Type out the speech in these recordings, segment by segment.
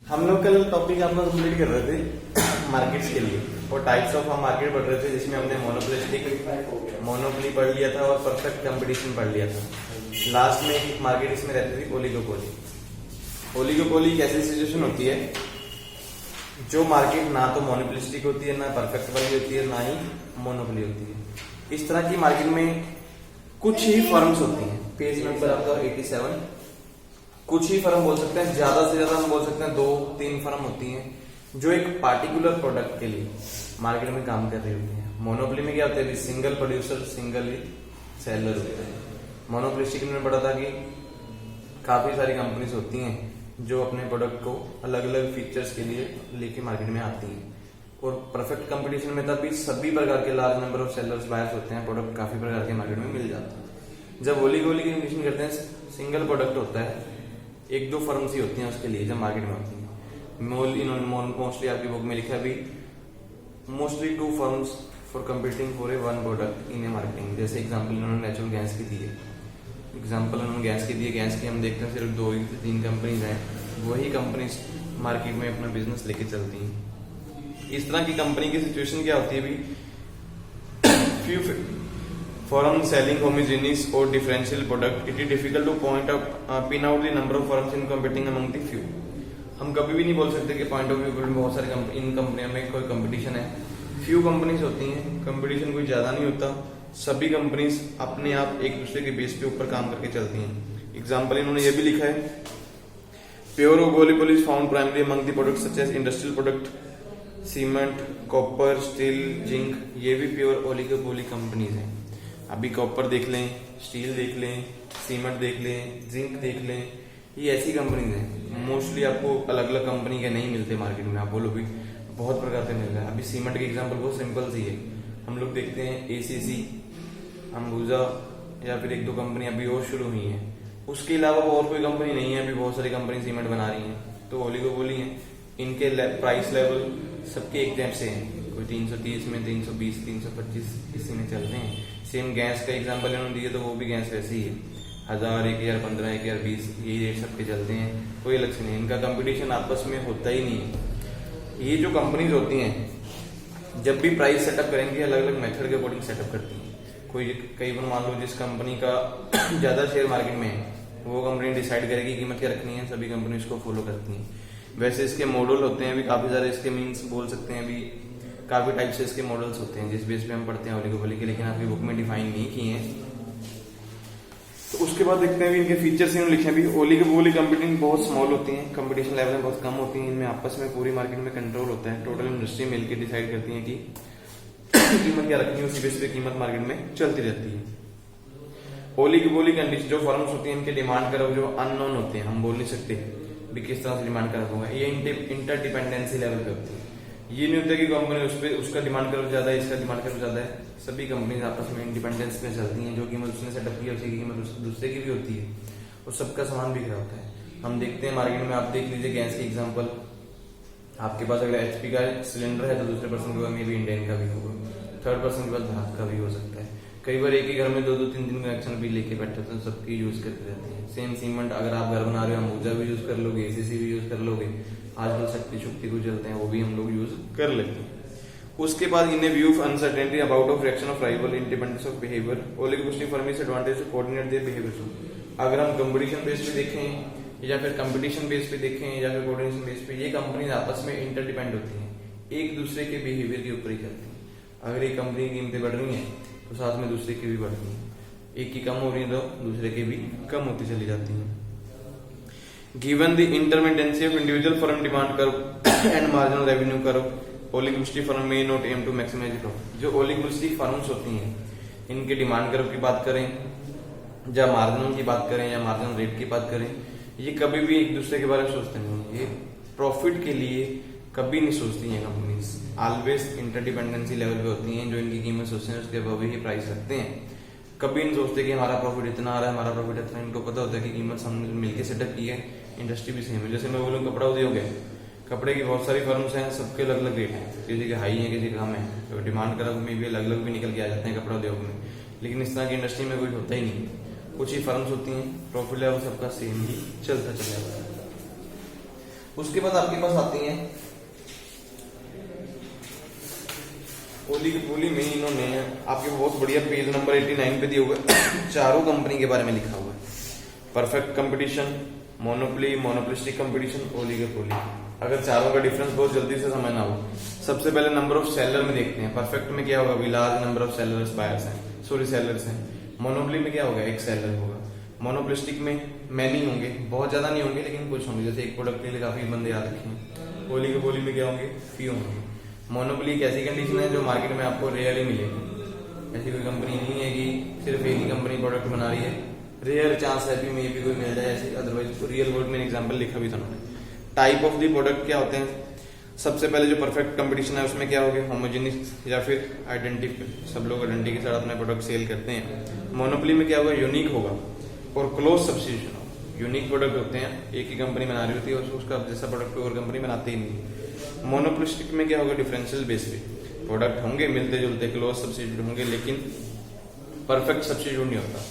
हम लोग कल टॉपिक अपना कंप्लीट कर रहे थे मार्केट्स के लिए और टाइप्स ऑफ हम मार्केट पढ़ रहे थे, जिसमें हमने मोनोपोली पढ़ लिया था और परफेक्ट कंपटीशन पढ़ लिया था। लास्ट में एक मार्केट इसमें रहती थी ओलिगोपोली। ओलिगोपोली एक ऐसी सिचुएशन होती है जो मार्केट ना तो मोनोपोलिस्टिक होती है, ना परफेक्ट वाली होती है, ना ही मोनोपोली होती है। इस तरह की मार्केट में कुछ ही फर्म्स होती हैं। पेज नंबर आपका 87। कुछ ही फर्म बोल सकते हैं, ज्यादा से ज्यादा हम बोल सकते हैं 2-3 फर्म होती हैं जो एक पार्टिकुलर प्रोडक्ट के लिए मार्केट में काम कर रही होती है। मोनोपोली में क्या होता है, सिंगल प्रोड्यूसर सिंगल सेलर होता है। मोनोपोलिस्टिक में पढ़ा था कि काफी सारी कंपनीज होती हैं जो अपने प्रोडक्ट को अलग अलग फीचर्स के लिए लेके मार्केट में आती हैं। और परफेक्ट कंपटीशन में तभी सभी प्रकार के large number of sellers buyers होते हैं, प्रोडक्ट काफी प्रकार के मार्केट में मिल जाता है। जब ओलिगोपोली की कंडीशन करते हैं, सिंगल प्रोडक्ट होता है, 1-2 फर्म्स ही होती हैं उसके लिए जब मार्केट में होती है। मोस्टली आपकी बुक में लिखा है अभी mostly 2 firms for competing for a 1 product in A marketing. जैसे एग्जांपल इन्होंने नेचुरल गैस की दी है, एग्जांपल उन्होंने गैस की दी है। गैस की हम देखते हैं सिर्फ 2-3 कंपनीज हैं, वही कंपनीज मार्केट में अपना बिजनेस लेके चलती हैं। इस तरह की कंपनी की सिचुएशन क्या होती है भी, फ्यू फर्म सेलिंग होमोजेनियस और differential product, it is difficult two point out pin out the number of firms in competing among the few. हम कभी भी नहीं बोल सकते कि पॉइंट ऑफ व्यू में बहुत सारे इन कंपनियों में कोई कंपटीशन है। फ्यू कंपनीज होती हैं, कंपटीशन कोई ज्यादा नहीं होता, सभी कंपनीज अपने आप एक दूसरे के बेस पे ऊपर काम करके चलती हैं। एग्जाम्पल इन्होंने ये भी लिखा है, pure oligopoly is found primary among the products such as industrial product, cement, copper, steel, zinc, ये भी प्योर ओलिगोपोली कंपनीज हैं। अभी कॉपर देख लें, स्टील देख लें, सीमेंट देख लें, जिंक देख लें, ये ऐसी कंपनीज हैं। मोस्टली आपको अलग अलग कंपनी के नहीं मिलते मार्केट में, आप बोलो भी बहुत प्रकार के मिल रहे हैं। अभी सीमेंट की एग्जांपल बहुत सिंपल सी है, हम लोग देखते हैं एसीसी, अंबुजा या फिर 1-2 कंपनी अभी और शुरू हुई है। उसके अलावा और कोई कंपनी नहीं है, अभी बहुत सारी कंपनी सीमेंट बना रही है, तो ओलिगोपोली है। इनके प्राइस लेवल सबके एक टाइप से हैं, कोई 330 में, 320, 325 इसी में चलते हैं। सेम गैस का एग्जांपल इन्होंने दिया तो वो भी गैस वैसे ही है, 1000, 1000, 15, 1000, 20, यही रेट सबके चलते हैं, कोई अलग से नहीं। इनका कंपटीशन आपस में होता ही नहीं है। ये जो कंपनीज होती हैं जब भी प्राइस सेटअप करेंगे अलग अलग मेथड के अकॉर्डिंग सेटअप करती हैं। कोई कई बार मान लो जिस कंपनी का ज्यादा शेयर मार्केट में है वो कंपनी डिसाइड करेगी कीमत क्या रखनी है, सभी कंपनी इसको फॉलो करती हैं। वैसे इसके मॉडल होते हैं भी काफी सारे, इसके मीन्स बोल सकते हैं भी काफी टाइप से इसके मॉडल्स होते हैं जिस बेस पे हम पढ़ते हैं ओलिगोपोली के, लेकिन आपकी बुक में डिफाइन नहीं किए हैं। तो उसके बाद देखते हैं भी इनके फीचर्स इन्होंने लिखे हैं भी। ओलिगोपोली कंपनी बहुत स्मॉल होती हैं, कंपटीशन लेवल में बहुत कम होती हैं, इनमें आपस में पूरी मार्केट में कंट्रोल होता है। टोटल इंडस्ट्री मिलकर डिसाइड करती है कि कीमत क्या रखनी है, उसी बेस पे कीमत मार्केट में चलती रहती है। ओलिगोपोली कंडीशन जो फर्म्स होती हैं इनके डिमांड करव जो अननोन होते हैं, हम बोल नहीं सकते भी किस तरह से डिमांड करव होगा, ये इंटरडिपेंडेंसी लेवल पे होती है। ये नहीं होता कि कंपनी उस पर उसका डिमांड करव ज्यादा है, इसका डिमांड करव ज्यादा है, सभी कंपनीज आपस में इंडिपेंडेंस पे चलती हैं। जो कीमत उसने सेटअप की है उसी की कीमत दूसरे की भी होती है और सबका सामान बिक रहा होता है। हम देखते हैं मार्केट में, आप देख लीजिए गैस की एग्जांपल, आपके पास अगर एचपी का सिलेंडर है तो दूसरे पर्सन के पास में भी इंडियन का भी होगा, थर्ड पर्सन के पास भारत का भी हो सकता है। कई बार एक ही घर में 2-3 कनेक्शन भी लेके बैठे होते हैं, सबकी यूज करते रहते हैं। सेम सीमेंट अगर आप घर बना रहे हो, अंबुजा भी यूज कर लोगे, एसीसी भी यूज कर लोगे, आजकल शक्ति को चलते हैं वो भी हम लोग यूज कर लेते हैं। उसके बाद in view of uncertainty about of reaction of rival independence of behaviour, oligopoly firm is advantage to coordinate their behaviour. अगर हम कंपटीशन बेस पे देखें या फिर कंपटीशन बेस पे देखें या फिर कोऑर्डिनेशन बेस पे, ये कंपनी आपस में इंटरडिपेंड होती हैं, एक दूसरे के बिहेवियर के ऊपर ही करती हैं। अगर एक कंपनी की कीमतें बढ़ रही हैं तो साथ में दूसरे की भी बढ़ती हैं, एक की कम हो रही है तो दूसरे की भी कम होती चली जाती हैं। Given the intermittency of individual firm demand curve and marginal revenue curve, oligopoly firm में not aim to maximise profit. जो ओलिगोपोली फर्म्स होती हैं इनके डिमांड कर्व की बात करें या मार्जिनल की बात करें या मार्जिनल रेट की बात करें, ये कभी भी एक दूसरे के बारे में सोचते नहीं है, ये प्रॉफिट के लिए कभी नहीं सोचती हैं कंपनीज, ऑलवेज इंटरडिपेंडेंसी लेवल पे होती हैं। जो इनकी कीमत सोचते हैं उसके अबव ही प्राइस रखते हैं, कभी नहीं सोचते कि हमारा प्रॉफिट इतना आ रहा है, हमारा प्रॉफिट इतना। इनको पता होता है कि कीमत हमने मिलकर सेटअप की है, इंडस्ट्री भी सेम है। जैसे मैं बोलूँ कपड़ा उद्योग है, कपड़े की बहुत सारी फर्म्स हैं, सबके अलग अलग रेट है, किसी के हाई है किसी के कम है, तो डिमांड करव में भी अलग अलग भी निकल के आ जाते हैं कपड़ा उद्योग में। लेकिन इस तरह की इंडस्ट्री में कोई होता ही नहीं, कुछ ही फर्म्स होती हैं, प्रॉफिट लेवल सबका सेम ही चलता चला जाता है। उसके बाद आपके पास आती हैं ओली की पोली में इन्होंने आपके बहुत बढ़िया पेज नंबर 89 पे दिया हुआ है चारों कंपनी के बारे में लिखा हुआ है। Perfect competition, monopoly, monopolistic competition, oligopoly. अगर चारों का डिफरेंस बहुत जल्दी से समझना हो, सबसे पहले नंबर ऑफ सेलर में देखते हैं। परफेक्ट में क्या होगा, large number of sellers buyers हैं, सॉरी सेलर्स हैं। मोनोपोली में क्या होगा, एक सेलर होगा। मोनोपोलिस्टिक में मैनी होंगे, बहुत ज्यादा नहीं होंगे लेकिन कुछ होंगे, जैसे एक प्रोडक्ट के लिए काफी बंदे याद रखेंगे। ओली के पोली में क्या होंगे, फ्यू होंगे। मोनोपोली एक ऐसी कंडीशन है जो मार्केट में आपको रेयर ही मिलेगी। ऐसी कोई कंपनी नहीं है कि सिर्फ एक ही कंपनी प्रोडक्ट बना रही है, रेयर चांस है भी मे भी कोई मिल जाए ऐसे, अदरवाइज रियल वर्ल्ड में एग्जांपल लिखा भी था उन्होंने। टाइप ऑफ दी प्रोडक्ट क्या होते हैं, सबसे पहले जो परफेक्ट कंपटीशन है उसमें क्या होगा, होमोजेनियस या फिर आइडेंटिकल, सब लोग आइडेंटिटी के साथ अपना प्रोडक्ट सेल करते हैं। मोनोपोली में क्या होगा, यूनिक होगा और क्लोज सब्स्टिट्यूशन होगा। यूनिक प्रोडक्ट होते हैं, एक ही कंपनी बना रही होती है और उसका जैसा प्रोडक्ट कोई और कंपनी बनाती ही नहीं। मोनोपोलिस्टिक में क्या होगा, डिफरेंशियल बेस पे प्रोडक्ट होंगे मिलते जुलते, क्लोज सब्स्टिट्यूट होंगे लेकिन परफेक्ट सब्स्टिट्यूट नहीं होता।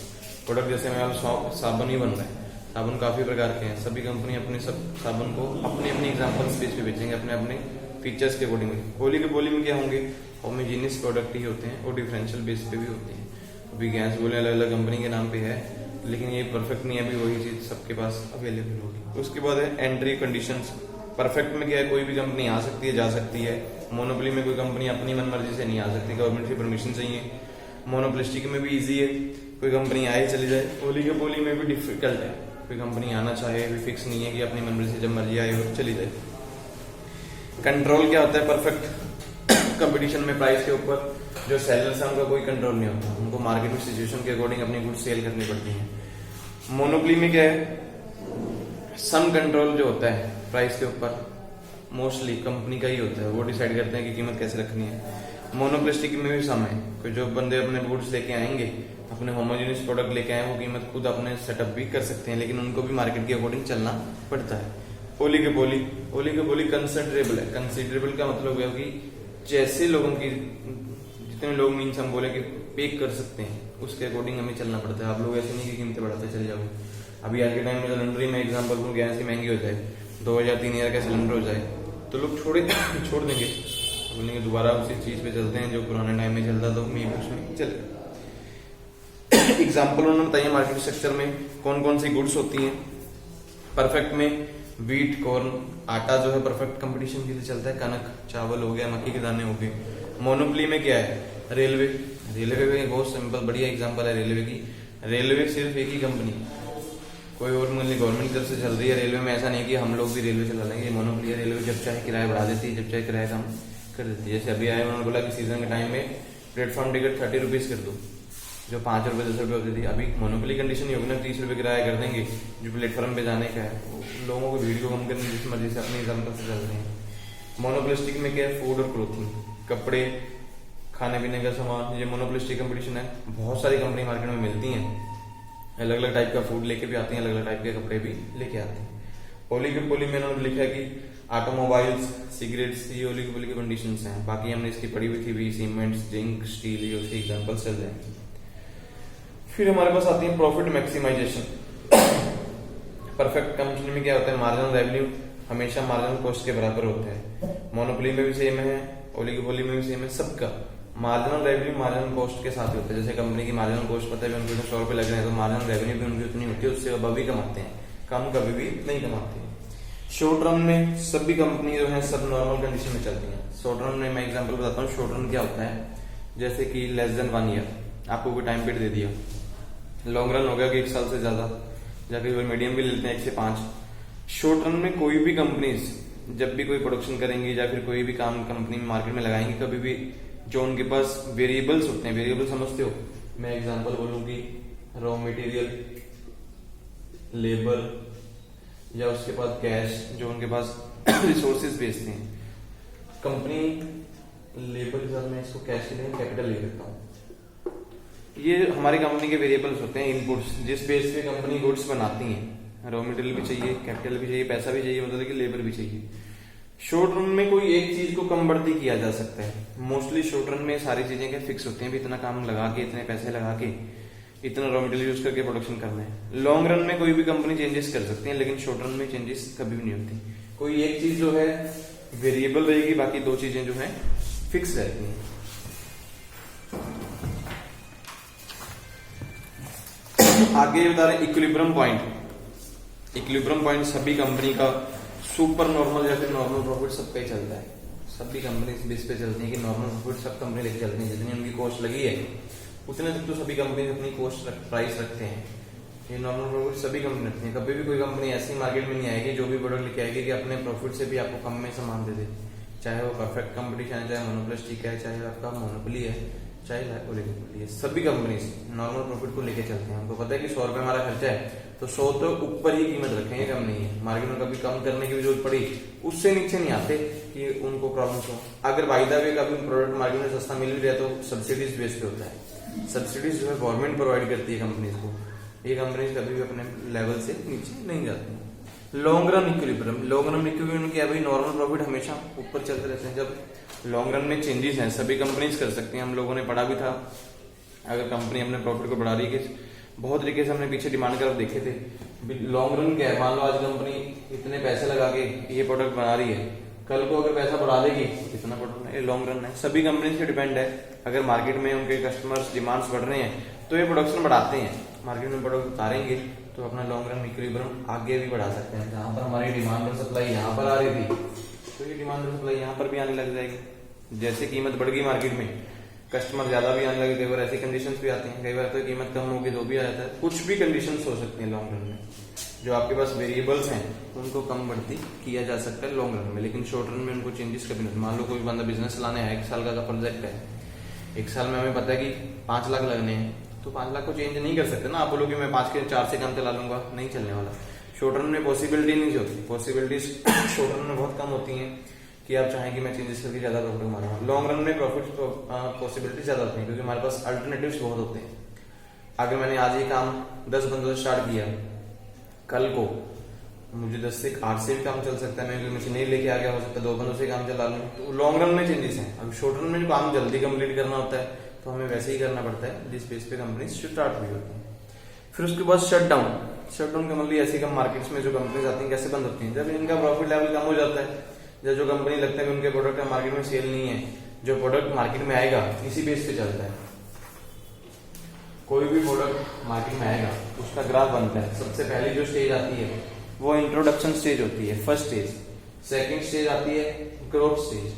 प्रोडक्ट जैसे मैं साबुन ही बन रहा है, साबुन काफी प्रकार के हैं, सभी कंपनी अपने सब साबुन को अपने अपने एग्जाम्पल स्पेस पे बेचेंगे, अपने अपने फीचर्स के अकॉर्डिंग। ओली के पोली में क्या होंगे, होमोजेनियस प्रोडक्ट ही होते हैं और डिफरेंशियल बेस पे भी होते हैं। अभी गैस बोले अलग अलग कंपनी के नाम पे है लेकिन ये परफेक्ट नहीं है, अभी वही चीज सबके पास अवेलेबल होगी। उसके बाद है एंट्री कंडीशंस। परफेक्ट में क्या है, कोई भी कंपनी आ सकती है जा सकती है। मोनोपोली में कोई कंपनी अपनी मन मर्जी से नहीं आ सकती, गवर्नमेंट से परमिशन चाहिए। मोनोपोलिस्टिक में भी इजी है, कोई कंपनी आए चली जाए। ओली के पोली में भी डिफिकल्ट है, कोई कंपनी आना चाहे भी फिक्स नहीं है कि अपनी मन मर्जी से जब मर्जी आए और चली जाए। कंट्रोल क्या होता है, परफेक्ट कंपटीशन में प्राइस के ऊपर जो सेलर्स है उनका कोई कंट्रोल नहीं होता, उनको मार्केट में सिचुएशन के अकॉर्डिंग अपनी गुड्स सेल करनी पड़ती है। मोनोपोली में क्या है, सम कंट्रोल जो होता है प्राइस के ऊपर मोस्टली कंपनी का ही होता है, वो डिसाइड करते हैं कि कीमत कैसे रखनी है। मोनोपोलिस्टिक में भी सम है, कोई जो बंदे अपने गुड्स लेके आएंगे, अपने होमोजेनियस प्रोडक्ट लेके आए, वो कीमत खुद अपने सेटअप भी कर सकते हैं लेकिन उनको भी मार्केट के अकॉर्डिंग चलना पड़ता है। ओली के पोली कंसिडरेबल है। कंसिडरेबल का मतलब है कि जैसे लोगों की, जितने लोग मीन्स हम बोले कि पे कर सकते हैं, उसके अकॉर्डिंग हमें चलना पड़ता है। आप लोग ऐसे नहीं कि कीमतें बढ़ाते चले जाओगे। अभी आज के टाइम में सिलेंडर में एग्जाम्पल दूं, गैस ही महंगी हो जाए, 2000-3000 का सिलेंडर हो जाए तो लोग छोड़ देंगे, बोलेंगे दोबारा उसी चीज पे चलते हैं जो पुराने टाइम में चलता था, मे भी उसमें चले। एग्जाम्पल उन्होंने बताइए मार्केट स्ट्रक्चर में कौन कौन सी गुड्स होती हैं। परफेक्ट में व्हीट, कॉर्न, आटा जो है परफेक्ट कंपटीशन के लिए चलता है, कनक, चावल हो गया, मक्की के दाने हो गए। मोनोपोली में क्या है, रेलवे में बहुत सिंपल बढ़िया एग्जांपल है रेलवे की। रेलवे सिर्फ एक ही कंपनी, कोई और मतलब गवर्नमेंट की तरफ से चल रही है रेलवे में, ऐसा नहीं कि हम लोग भी रेलवे चला लेंगे। मोनोपोली है, रेलवे जब चाहे किराया बढ़ा देती है, जब चाहे किराया कम कर देती है। जैसे अभी आए उन्होंने बोला कि सीजन के टाइम में प्लेटफॉर्म टिकट 30 रुपीज कर दो, जो 5 रुपए 10 रुपए होती थी, अभी मोनोपोली कंडीशन ही होगी ना, 30 रुपए किराया कर देंगे जो प्लेटफॉर्म पे जाने का है। लोगों को भीड़ को कम करने जिस मर्जी से अपने एग्जाम्पल से चल रहे हैं। मोनोपोलिस्टिक में क्या है, फूड और क्लोथिंग, कपड़े, खाने पीने का सामान, ये मोनोपोलिस्टिक कंपटीशन है। बहुत सारी कंपनी मार्केट में मिलती हैं, अलग अलग टाइप का फूड लेके भी आती हैं, अलग अलग टाइप के कपड़े भी लेके आते हैं। ओली के पोली में उन्होंने लिखा है कि ऑटोमोबाइल्स, सिगरेट्स, ये ओली के पोली की कंडीशन हैं। बाकी हमने इसकी पढ़ी हुई थी भी, सीमेंट्स, जिंक, स्टील, ये उसके एग्जाम्पल चल रहे हैं। फिर हमारे पास आती है प्रॉफिट मैक्सिमाइजेशन। परफेक्ट कंपनी में क्या होता है, मार्जिनल रेवेन्यू हमेशा मार्जिनल कॉस्ट के बराबर होता है। मोनोपोली में भी सेम है, ओली के पोली में भी सेम है, सबका मार्जिनल रेवेन्यू मार्जिनल कॉस्ट के साथ होता है। जैसे कंपनी की मार्जिनल कॉस्ट पता है उनको 100 रुपए लग रहे हैं तो मार्जिनल रेवेन्यू भी उनकी उतनी होती है, उससे अब भी कमाते हैं, कम कभी भी नहीं कमाते हैं। शॉर्ट रन में सभी कंपनी जो है सब नॉर्मल कंडीशन में चलती है। शॉर्ट रन में मैं एग्जांपल बताता हूँ। शॉर्ट रन क्या होता है, जैसे कि लेस देन 1 ईयर आपको कोई टाइम पीरियड दे दिया। लॉन्ग रन हो गया कि 1 साल से ज्यादा, जाके कोई मीडियम भी लेते हैं 1 से 5। शॉर्ट रन में कोई भी कंपनीज जब भी कोई प्रोडक्शन करेंगी या फिर कोई भी काम कंपनी में मार्केट में लगाएंगे, कभी भी जो उनके पास वेरिएबल्स होते हैं, वेरिएबल समझते हो, मैं एग्जांपल बोलूंगी रॉ मटेरियल, लेबर या उसके बाद कैश, जो उनके पास रिसोर्सेज बेचते हैं कंपनी। लेबर के साथ मैं इसको कैश के लिए कैपिटल ले लेता हूँ। ये हमारी कंपनी के वेरिएबल्स होते हैं, इनपुट्स, जिस बेस पे कंपनी गुड्स बनाती है। रॉ मटेरियल भी चाहिए, कैपिटल भी चाहिए, पैसा भी चाहिए, मतलब कि लेबर भी चाहिए। शॉर्ट रन में कोई एक चीज को कम बढ़ती किया जा सकता है। मोस्टली शॉर्ट रन में सारी चीजें क्या फिक्स होती हैं, भी इतना काम लगा के, इतने पैसे लगा के, इतना रॉ मटेरियल यूज करके प्रोडक्शन करना है। लॉन्ग रन में कोई भी कंपनी चेंजेस कर सकती है, लेकिन शॉर्ट रन में चेंजेस कभी भी नहीं होती। कोई एक चीज जो है वेरिएबल रहेगी, बाकी दो चीजें जो है फिक्स रहती हैं। आगे बता रहे इक्विलिब्रियम पॉइंट। इक्विलिब्रियम पॉइंट सभी कंपनी का सुपर नॉर्मल या फिर नॉर्मल प्रॉफिट सब पे चलता है। सभी कंपनी इस बेस पे चलती है कि नॉर्मल प्रॉफिट सब कंपनी लेके चलती है, जितनी उनकी कॉस्ट लगी है उतने तक तो सभी कंपनी अपनी कॉस्ट प्राइस रखते हैं। ये नॉर्मल प्रॉफिट सभी कंपनी रखती है। कभी भी कोई कंपनी ऐसी मार्केट में नहीं आएगी जो भी प्रोडक्ट लेके आएगी कि अपने प्रॉफिट से भी आपको कम में सामान दे दे, चाहे वो परफेक्ट कंपटीशन है, चाहे मोनोप्लास्टिक है, चाहे आपका मोनोपोली है, चाहे ओलिगोपोली है। सभी कंपनी नॉर्मल प्रॉफिट को लेके चलते हैं। हमको पता है कि 100 रुपए हमारा खर्चा है तो 100 तो ऊपर ही कीमत रखेंगे, कम नहीं है। मार्केट में कभी कम करने की भी जरूरत पड़ी उससे नीचे नहीं आते कि उनको प्रॉब्लम हो। अगर वायदा भी कभी प्रोडक्ट मार्केट में सस्ता मिल भी रहा तो सब्सिडीज बेस पे होता है। सब्सिडीज जो है गवर्नमेंट प्रोवाइड करती है कंपनीज को। ये कंपनीज कभी भी अपने लेवल से नीचे नहीं जाती। Long run equilibrium, long run equilibrium क्या भाई, नॉर्मल प्रॉफिट हमेशा ऊपर चलते रहते हैं। जब लॉन्ग रन में चेंजेस हैं सभी कंपनीज कर सकती हैं। हम लोगों ने पढ़ा भी था, अगर कंपनी अपने प्रॉफिट को बढ़ा रही है, बहुत तरीके से हमने पीछे डिमांड कर्व देखे थे। लॉन्ग रन क्या है, मान लो आज कंपनी इतने पैसे लगा के ये प्रोडक्ट बना रही है, कल को अगर पैसा बढ़ा देगी कितना प्रोडक्ट है, लॉन्ग रन है। सभी कंपनी से डिपेंड है। अगर मार्केट में उनके कस्टमर्स डिमांड्स बढ़ रहे हैं तो ये प्रोडक्शन बढ़ाते हैं। मार्केट में प्रोडक्ट उतारेंगे तो अपना लॉन्ग रन इक्विलिब्रियम आगे भी बढ़ा सकते हैं। जहां पर हमारी डिमांड और सप्लाई यहाँ पर आ रही थी तो ये डिमांड और सप्लाई यहाँ पर भी आने लग जाएगी। जैसे कीमत बढ़ गई मार्केट में, कस्टमर ज्यादा भी आने लगे। कई बार ऐसी कंडीशंस भी आती हैं, कई बार तो कीमत कम होगी तो भी आ जाता है। कुछ भी कंडीशंस हो सकती हैं लॉन्ग रन में। जो आपके पास वेरिएबल्स हैं उनको कम बढ़ती किया जा सकता है लॉन्ग रन में, लेकिन शॉर्ट रन में उनको चेंजेस कभी नहीं। मान लो कोई बंदा बिजनेस चलाने है, 1 साल का प्रोजेक्ट है, 1 साल में हमें पता है कि 5 लाख लगने हैं, तो 5 लाख को चेंज नहीं कर सकते ना। आप बोलो कि मैं 5 के 4 से कम चला लूंगा, नहीं चलने वाला। शॉर्ट रन में पॉसिबिलिटी नहीं होती। पॉसिबिलिटीज शॉर्ट रन में बहुत कम होती हैं कि आप चाहें कि मैं चेंजेस करके ज्यादा प्रॉफिट कमाऊंगा। लॉन्ग रन में प्रॉफिट पॉसिबिलिटी ज्यादा होती है क्योंकि हमारे पास अल्टरनेटिव्स बहुत होते हैं। अगर मैंने आज ये काम 10 बंदों से स्टार्ट किया, कल को मुझे 10 से 8 से भी काम चल सकता है। मैं मशीनरी लेके आ गया, हो सकता है 2 बंदों से काम चला लूं। तो लॉन्ग रन में चेंजेस हैं। अब शॉर्ट रन में जो काम जल्दी कंप्लीट करना होता है तो हमें वैसे ही करना पड़ता है जिस बेस पे कंपनी स्टार्ट हुई होती है। फिर उसके बाद शट डाउन। शट डाउन का मतलब ऐसी कम मार्केट्स में जो कंपनीज आती हैं कैसे बंद होती हैं, जब इनका प्रॉफिट लेवल कम हो जाता है, जब जो कंपनी लगता है कि उनके प्रोडक्ट का मार्केट में सेल नहीं है, जो प्रोडक्ट मार्केट में आएगा इसी बेस पे चलता है। कोई भी प्रोडक्ट मार्केट में आएगा उसका ग्राफ बनता है। सबसे पहली जो स्टेज आती है वो इंट्रोडक्शन स्टेज होती है, फर्स्ट स्टेज। सेकंड स्टेज आती है ग्रोथ स्टेज।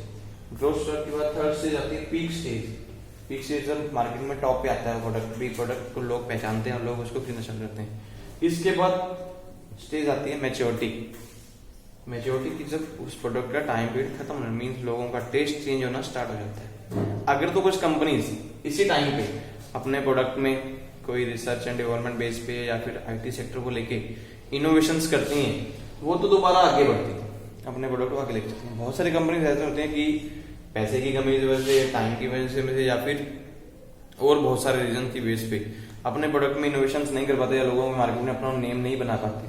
ग्रोथ स्टेज के बाद थर्ड स्टेज आती है पीक स्टेज। पीक स्टेज जब मार्केट में टॉप पे आता है प्रोडक्ट, भी प्रोडक्ट को लोग पहचानते हैं और लोग उसको खरीदना शुरू करते हैं। इसके बाद स्टेज आती है मैच्योरिटी। मैच्योरिटी की जब उस प्रोडक्ट का टाइम पीरियड खत्म होना, मीन्स लोगों का टेस्ट चेंज होना स्टार्ट हो जाता है। अगर तो कुछ कंपनीज इसी टाइम पे अपने प्रोडक्ट में कोई रिसर्च एंड डेवलपमेंट बेस पे या फिर आईटी सेक्टर को लेके इनोवेशंस करती हैं, वो तो दोबारा आगे बढ़ती है, अपने प्रोडक्ट को आगे लेके चलती हैं। बहुत सारी कंपनीज ऐसे होते हैं कि पैसे की कमी की वजह से, टाइम की वजह से या फिर और बहुत सारे रीजन की बेस पे अपने प्रोडक्ट में इनोवेशंस नहीं कर पाते या लोगों में मार्केट में अपना नेम नहीं बना पाते,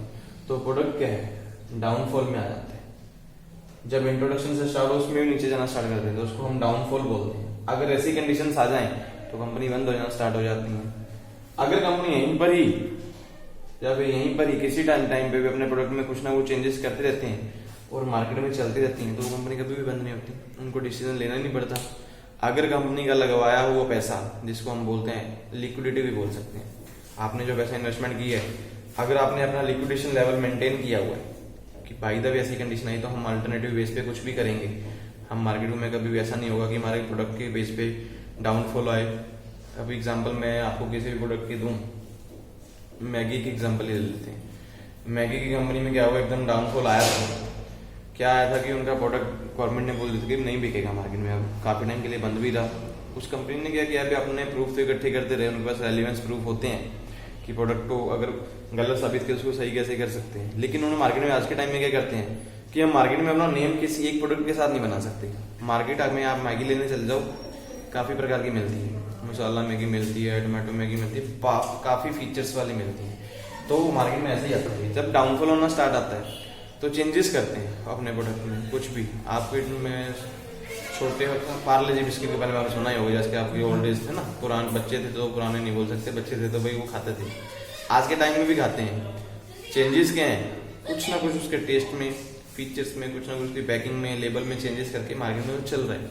तो प्रोडक्ट क्या है डाउनफॉल में आ जाता है। जब इंट्रोडक्शन से स्टार्ट हो उसमें भी नीचे जाना स्टार्ट करते हैं तो उसको हम डाउनफॉल बोलते हैं। अगर ऐसी कंडीशंस आ जाएं तो कंपनी बंद हो जाना स्टार्ट हो जाती है। अगर कंपनी यहीं पर ही या फिर यहीं पर ही किसी टाइम पे भी अपने प्रोडक्ट में कुछ ना कुछ चेंजेस करते रहते हैं और मार्केट में चलती रहती हैं तो वो कंपनी कभी भी बंद नहीं होती, उनको डिसीजन लेना ही नहीं पड़ता। अगर कंपनी का लगवाया हुआ पैसा, जिसको हम बोलते हैं लिक्विडिटी भी बोल सकते हैं, आपने जो पैसा इन्वेस्टमेंट की है, अगर आपने अपना लिक्विडेशन लेवल मेंटेन किया हुआ है कि बाई द वे ऐसी कंडीशन आई तो हम अल्टरनेटिव बेस पे कुछ भी करेंगे, हम मार्केट में कभी भी ऐसा नहीं होगा कि हमारे प्रोडक्ट के बेस पे डाउनफॉल आए। अभी एग्जांपल मैं आपको किसी भी प्रोडक्ट की दूं, मैगी की एग्जांपल ले लेते हैं। मैगी की कंपनी में क्या हुआ, एकदम डाउनफॉल आया था। क्या आया था कि उनका प्रोडक्ट गवर्नमेंट ने बोल दिया कि नहीं बिकेगा मार्केट में, अब काफी टाइम के लिए बंद भी था। उस कंपनी ने क्या किया, अपने प्रूफ तो इकट्ठे करते रहे, उनके पास रेलिवेंस प्रूफ होते हैं कि प्रोडक्ट को अगर गलत साबित किया उसको सही कैसे कर सकते हैं। लेकिन उन्होंने मार्केट में आज के टाइम में क्या करते हैं कि हम मार्केट में अपना नेम किसी एक प्रोडक्ट के साथ नहीं बना सकते। मार्केट में आप मैगी लेने चल जाओ, काफी प्रकार की मिलती है, मसाला मैगी मिलती है, टोमेटो मैगी मिलती है, काफी फीचर्स वाली मिलती है। तो मार्केट में ऐसे ही आता है, जब डाउनफॉल होना स्टार्ट आता है तो चेंजेस करते हैं अपने प्रोडक्ट में। कुछ भी आपके में छोटे पार्ले जी बिस्किट के बारे में आपने सुना ही होगा, जैसे आपके ओल्ड एज थे ना, पुराने बच्चे थे तो पुराने नहीं बोल सकते, बच्चे थे तो भाई वो खाते थे, आज के टाइम में भी खाते हैं। चेंजेस क्या हैं, कुछ ना कुछ उसके टेस्ट में, फीचर्स में कुछ ना कुछ की पैकिंग में लेबल में चेंजेस करके मार्केट में चल रहा है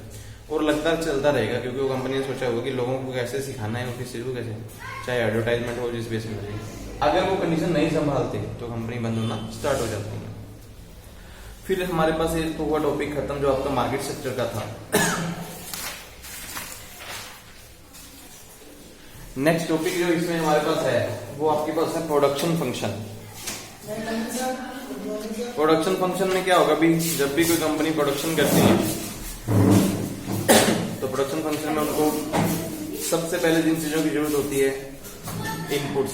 और लगातार चलता रहेगा, क्योंकि वो कंपनी ने सोचा होगा कि लोगों को कैसे सिखाना है, किसी को कैसे, चाहे एडवर्टाइजमेंट हो जिस बेस में। अगर वो कंडीशन नहीं संभालते तो कंपनी बंद होना स्टार्ट हो जाती है। फिर हमारे पास एक तो हुआ टॉपिक खत्म जो आपका मार्केट सेक्टर का था। नेक्स्ट टॉपिक जो इसमें हमारे पास है वो आपके पास है प्रोडक्शन फंक्शन। प्रोडक्शन फंक्शन में क्या होगा भी, जब भी कोई कंपनी प्रोडक्शन करती है तो प्रोडक्शन फंक्शन में उनको सबसे पहले जिन चीजों की जरूरत होती है, इनपुट्स।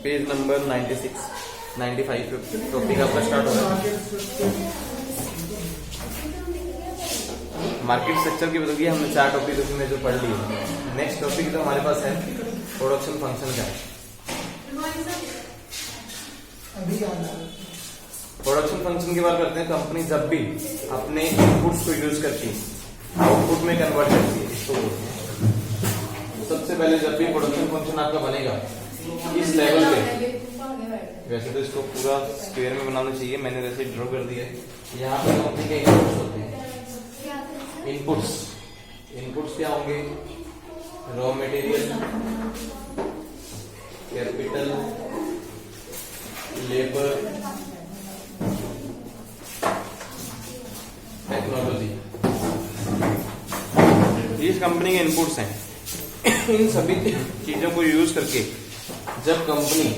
पेज नंबर 96 95 टॉपिक आपका स्टार्ट हो रहा है। मार्केट स्ट्रक्चर की बताइए, हमने 4 टॉपिक उसमें जो पढ़ लिए। नेक्स्ट टॉपिक तो हमारे पास है प्रोडक्शन फंक्शन का। प्रोडक्शन फंक्शन की बात करते हैं। कंपनी जब भी अपने इनपुट्स को यूज करती है आउटपुट में कन्वर्ट करती है, इसको बोलते हैं। सबसे पहले जब भी प्रोडक्शन फंक्शन आपका बनेगा इस लेवल पे, वैसे तो इसको पूरा स्क्वायर में बनाना चाहिए, मैंने वैसे ड्रॉ कर दिया है। यहाँ पे कंपनी के इनपुट्स होते हैं। इनपुट्स क्या होंगे? Raw material, capital, labour, technology. इस कंपनी के इनपुट्स हैं। इन सभी चीजों को यूज करके जब कंपनी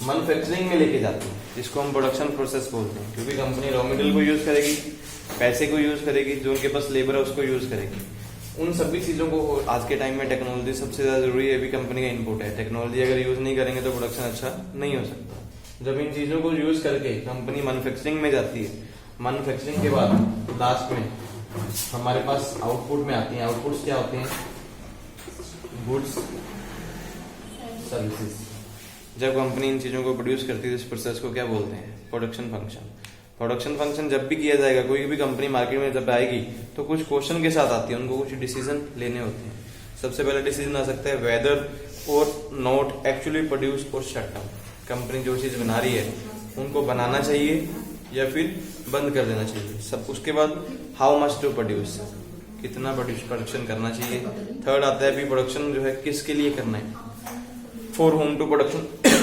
मैन्युफैक्चरिंग में लेके जाती है, जिसको हम प्रोडक्शन प्रोसेस बोलते हैं, क्योंकि कंपनी रॉ मटेरियल को यूज करेगी, पैसे को यूज करेगी, जो उनके पास लेबर है उसको यूज करेगी। उन सभी चीजों को आज के टाइम में टेक्नोलॉजी सबसे ज्यादा जरूरी है, भी कंपनी का इनपुट है। टेक्नोलॉजी अगर यूज नहीं करेंगे तो प्रोडक्शन अच्छा नहीं हो सकता। जब इन चीजों को यूज करके कंपनी मैन्युफैक्चरिंग में जाती है, मैन्युफैक्चरिंग के बाद लास्ट में हमारे पास आउटपुट में आती है। आउटपुट्स क्या होते हैं? Goods, services. जब कंपनी इन चीजों को प्रोड्यूस करती है इस प्रोसेस को क्या बोलते हैं? Production function. प्रोडक्शन फंक्शन जब भी किया जाएगा, कोई भी कंपनी मार्केट में जब आएगी तो कुछ क्वेश्चन के साथ आती है, उनको कुछ डिसीजन लेने होते हैं। सबसे पहले डिसीजन आ सकता है वेदर और नॉट एक्चुअली प्रोड्यूस और शट डाउन। कंपनी जो चीज बना रही है उनको बनाना चाहिए या फिर बंद कर देना चाहिए। सब उसके बाद हाउ मच टू प्रोड्यूस, कितना प्रोडक्शन करना चाहिए। थर्ड आता है प्रोडक्शन जो है किसके लिए करना है, फॉर होम टू प्रोडक्शन।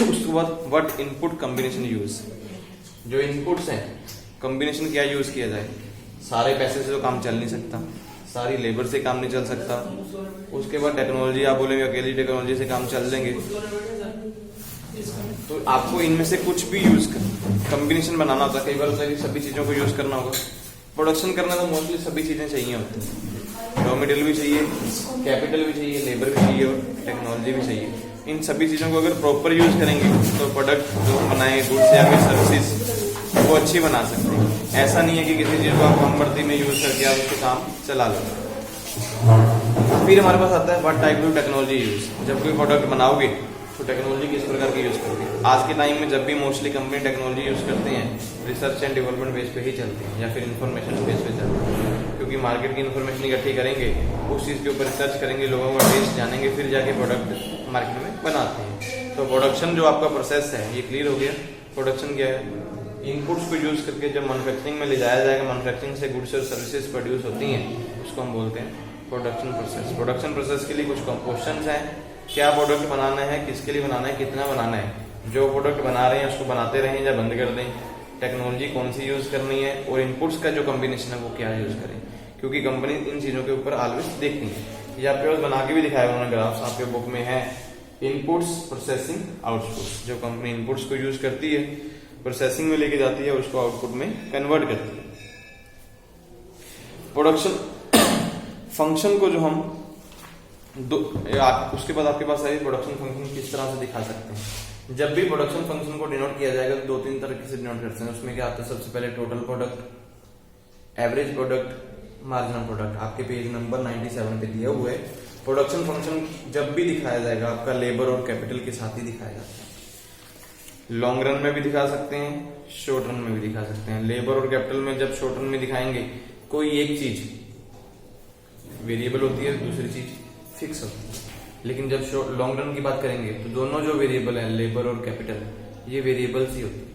उसके बाद व्हाट इनपुट कॉम्बिनेशन यूज, जो इनपुट्स हैं कॉम्बिनेशन क्या यूज किया जाए। सारे पैसे से तो काम चल नहीं सकता, सारी लेबर से काम नहीं चल सकता। उसके बाद टेक्नोलॉजी, आप बोलेंगे अकेली टेक्नोलॉजी से काम चल देंगे, तो आपको इनमें से कुछ भी यूज कर कॉम्बिनेशन बनाना होता है। कई बार होता है कि सभी चीजों को यूज करना होगा। प्रोडक्शन करना तो मोस्टली सभी चीजें चाहिए होती है। रॉ मटेरियल भी चाहिए, कैपिटल भी चाहिए, लेबर भी चाहिए और टेक्नोलॉजी भी चाहिए। इन सभी चीजों को अगर प्रॉपर यूज करेंगे तो प्रोडक्ट जो बनाए, गुड्स या फिर सर्विसेज, वो अच्छी बना सकते हैं। ऐसा नहीं है कि किसी चीज को आप कम बढ़ती में यूज करके आप उसके काम चला लो। फिर हमारे पास आता है what type of technology use. जब कोई प्रोडक्ट बनाओगे तो टेक्नोलॉजी किस प्रकार की यूज करोगे। आज के टाइम में जब भी मोस्टली कंपनी टेक्नोलॉजी यूज करते हैं, रिसर्च एंड डेवलपमेंट बेस पे ही चलते हैं या फिर इन्फॉर्मेशन बेस पे चलते हैं, क्योंकि मार्केट की इन्फॉर्मेशन इकट्ठी करेंगे, उस चीज के ऊपर रिसर्च करेंगे, लोगों का टेस्ट जानेंगे, फिर जाके प्रोडक्ट मार्केट में बनाते हैं। तो प्रोडक्शन जो आपका प्रोसेस है ये क्लियर हो गया। प्रोडक्शन क्या है? इनपुट्स को यूज करके जब मैन्युफैक्चरिंग में ले जाया जाएगा, मैन्युफैक्चरिंग से गुड्स और सर्विसेज प्रोड्यूस होती हैं, उसको हम बोलते हैं प्रोडक्शन प्रोसेस। प्रोडक्शन प्रोसेस के लिए कुछ क्वेश्चंस हैं, क्या प्रोडक्ट बनाना है, किसके लिए बनाना है, कितना बनाना है। जो प्रोडक्ट बना रहे हैं उसको बनाते रहें या बंद कर दें, टेक्नोलॉजी कौन सी यूज करनी है, और इनपुट्स का जो कॉम्बिनेशन है वो क्या यूज करें, क्योंकि कंपनी इन चीजों के ऊपर ऑलवेज देखती है। ये आपके पास बना के भी दिखाया उन्होंने ग्राफ्स, आपके बुक में है। Inputs, processing, outputs. जो कंपनी इनपुट्स को यूज करती है, प्रोसेसिंग में लेके जाती है, उसको आउटपुट में कन्वर्ट करती है। प्रोडक्शन फंक्शन को जो हम उसके बाद आपके पास है प्रोडक्शन फंक्शन किस तरह से दिखा सकते हैं। जब भी प्रोडक्शन फंक्शन को डिनोट किया जाएगा तो 2-3 तरीके से डिनोट करते हैं। उसमें क्या आता है? सबसे पहले total product, average product, marginal product. आपके पेज नंबर 97 पे दिया हुआ है। प्रोडक्शन फंक्शन जब भी दिखाया जाएगा आपका लेबर और कैपिटल के साथ ही दिखाया जाता है। लॉन्ग रन में भी दिखा सकते हैं, शॉर्ट रन में भी दिखा सकते हैं। लेबर और कैपिटल में जब शॉर्ट रन में दिखाएंगे, कोई एक चीज वेरिएबल होती है, दूसरी चीज फिक्स होती है। लेकिन जब लॉन्ग रन की बात करेंगे तो दोनों जो वेरिएबल है, लेबर और कैपिटल, ये वेरिएबल्स ही होती है।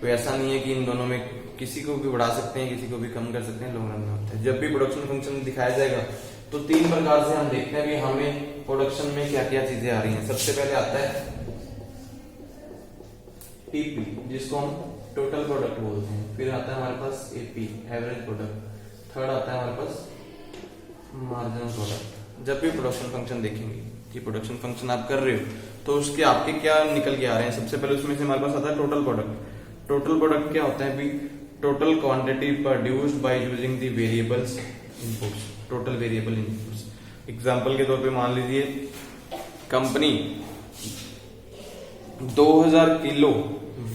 कोई ऐसा नहीं है कि इन दोनों में किसी को भी बढ़ा सकते हैं, किसी को भी कम कर सकते हैं, लॉन्ग रन में होता है। जब भी प्रोडक्शन फंक्शन दिखाया जाएगा तो 3 प्रकार से हम देखते हैं भी हमें प्रोडक्शन में क्या क्या चीजें आ रही हैं। सबसे पहले आता है टीपी, जिसको हम टोटल प्रोडक्ट बोलते हैं। फिर आता है हमारे पास एपी, एवरेज प्रोडक्ट। थर्ड आता है हमारे पास मार्जिनल प्रोडक्ट। जब भी प्रोडक्शन फंक्शन देखेंगे कि प्रोडक्शन फंक्शन आप कर रहे हो तो उसके आपके क्या निकल के आ रहे हैं। सबसे पहले उसमें से हमारे पास आता है टोटल प्रोडक्ट। टोटल प्रोडक्ट क्या होता है भी? Total quantity produced by using the variables inputs, total variable inputs. Example के तौर पे मान लीजिए company 2000 kilo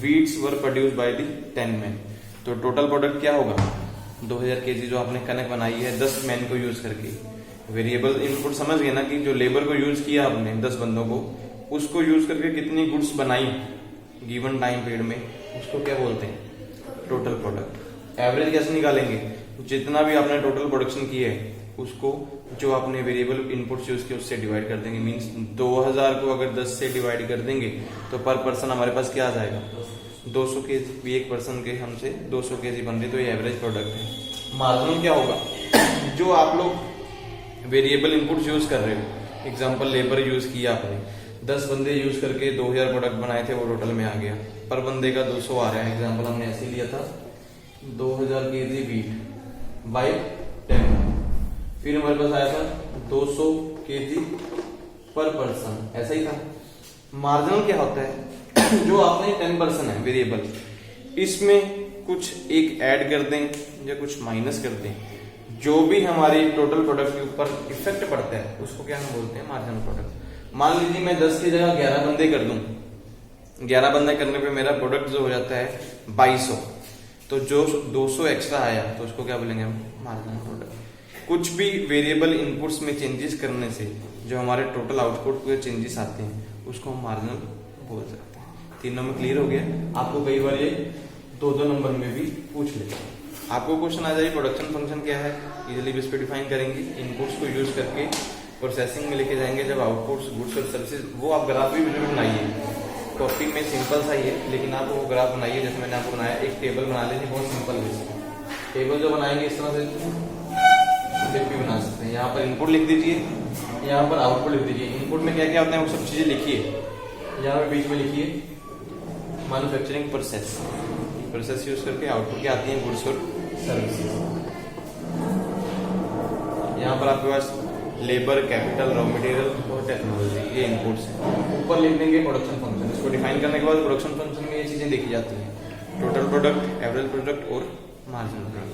weeds were produced by the 10 man, तो टोटल प्रोडक्ट क्या होगा? 2000 केजी जो आपने कनक बनाई है 10 मैन को यूज करके। वेरिएबल इनपुट समझ गए ना कि जो लेबर को यूज किया आपने 10 बंदों को, उसको यूज करके कितनी गुड्स बनाई गिवन टाइम पीरियड में, उसको क्या बोलते हैं? Total product. एवरेज कैसे निकालेंगे? जितना भी आपने टोटल प्रोडक्शन किया है उसको जो आपने वेरिएबल इनपुट्स यूज किए उससे डिवाइड कर देंगे। मींस 2000 को अगर 10 से डिवाइड कर देंगे तो पर पर्सन हमारे पास क्या आ जाएगा? 200 केजी। एक पर्सन के हमसे 200 केजी बन रही, तो ये एवरेज प्रोडक्ट है। मार्जिनल क्या होगा? जो आप लोग वेरिएबल इनपुट्स यूज कर रहे हो, एग्जांपल लेबर यूज किया आपने, 10 बंदे यूज करके 2000 प्रोडक्ट बनाए थे, वो टोटल में आ गया। पर बंदे का 200 आ रहा है। एग्जांपल हमने ऐसे लिया था 2000 केजी वीट बाय 10। फिर हमारे पास आया था 200 केजी पर पर्सन, ऐसा ही था। मार्जिनल क्या होता है? जो आपने 10% है वेरिएबल, इसमें कुछ एक ऐड कर दें या कुछ माइनस कर दें, जो भी हमारी टोटल प्रोडक्ट के ऊपर इफेक्ट पड़ता है उसको क्या हम बोलते हैं? Marginal product. मान लीजिए मैं 10 की जगह 11 बंदे कर दूं, 11 बंदे करने पे मेरा प्रोडक्ट जो हो जाता है 2200, तो जो 200 एक्स्ट्रा आया तो उसको क्या बोलेंगे हम? Marginal product. कुछ भी वेरिएबल इनपुट्स में चेंजेस करने से जो हमारे टोटल आउटपुट में चेंजेस आते हैं उसको हम मार्जिनल बोल सकते हैं। तीनों में क्लियर हो गया? आपको कई बार ये 2-2 नंबर में भी पूछ लेते हैं। आपको क्वेश्चन आ जाए प्रोडक्शन फंक्शन क्या है, इजिली भी इसको डिफाइन करेंगे। इनपुट्स को यूज करके प्रोसेसिंग में लेके जाएंगे, जब आउटपुट्स गुड्स और सर्विसेज, वो आप ग्राफ भी वीडियो में बनाइए। टॉपिक में सिंपल सा ही है, लेकिन आप वो ग्राफ बनाइए जैसे मैंने आपको बनाया। एक टेबल बना लीजिए, बहुत सिंपल है। टेबल जो बनाएंगे इस तरह से भी बना सकते हैं। यहाँ पर इनपुट लिख दीजिए, यहाँ पर आउटपुट लिख दीजिए। इनपुट में क्या क्या होता है वो सब चीजें लिखिए। यहाँ पर बीच में लिखिए मैन्युफैक्चरिंग प्रोसेस, प्रोसेस यूज करके आउटपुट क्या आती है? गुड्स और सर्विसेज। यहाँ पर आपके पास लेबर, कैपिटल, रॉ मटेरियल और टेक्नोलॉजी, ये इनपुट्स हैं। ऊपर लिख देंगे प्रोडक्शन फंक्शन। इसको डिफाइन करने के बाद प्रोडक्शन फंक्शन में ये चीजें देखी जाती हैं: टोटल प्रोडक्ट, एवरेज प्रोडक्ट और मार्जिनल प्रोडक्ट।